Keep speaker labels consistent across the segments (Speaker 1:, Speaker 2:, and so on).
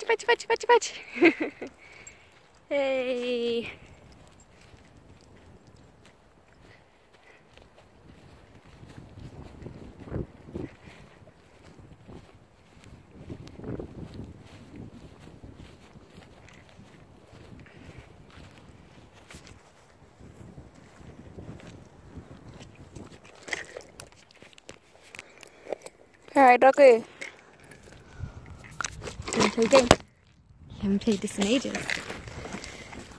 Speaker 1: fetch, fetch, fetch, fetch. Hey. Alright, doggy. You want to play a game? You haven't played this in ages.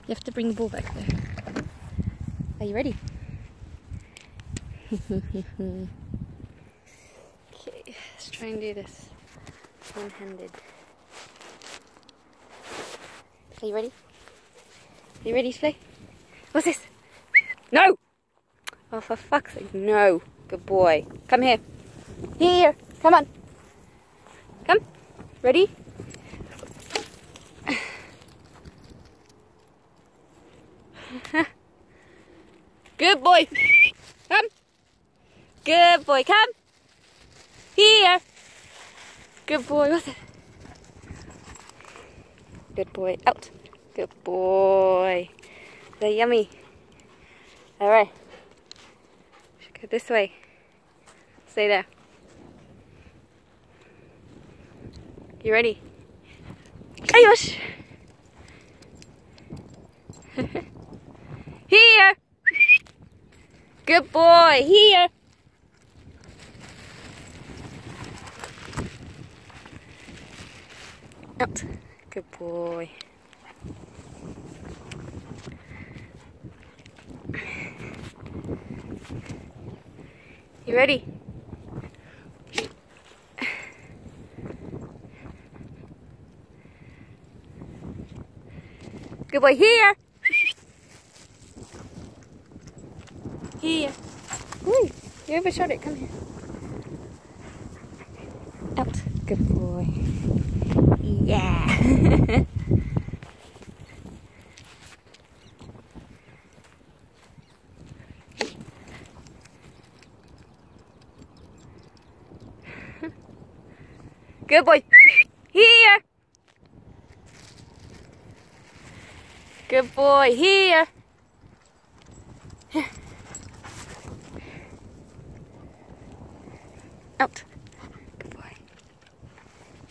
Speaker 1: You have to bring the ball back there. Are you ready? Okay, let's try and do this one-handed. Are you ready? Are you ready to play? What's this? No! Oh, for fuck's sake, no. Good boy. Come here. Here. Come on. Come. Ready? Good boy. Come. Good boy. Come. Here. Good boy. What's it? Good boy. Out. Good boy. They're yummy. All right. Go this way. Stay there. You ready? Ayosh! Here! Good boy! Here! Out. Good boy. You ready? Good boy, here! Here. Ooh, you overshot it, come here. Out. Good boy. Yeah! Good boy. Here! Good boy, here. Out. Good boy.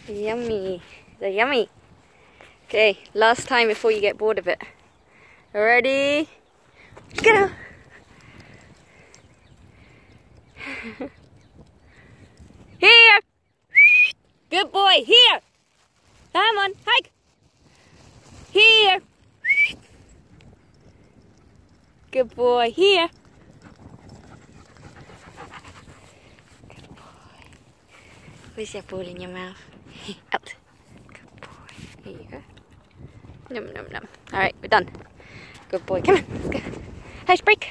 Speaker 1: Yummy. They're yummy. Okay, last time before you get bored of it. Ready? Go! Here! Good boy, here! Come on, hike! Here! Good boy, here. Good boy. Where's that ball in your mouth? Out. Good boy. Here you go. Num num num. Alright, we're done. Good boy. Come on, let's go. Hush break.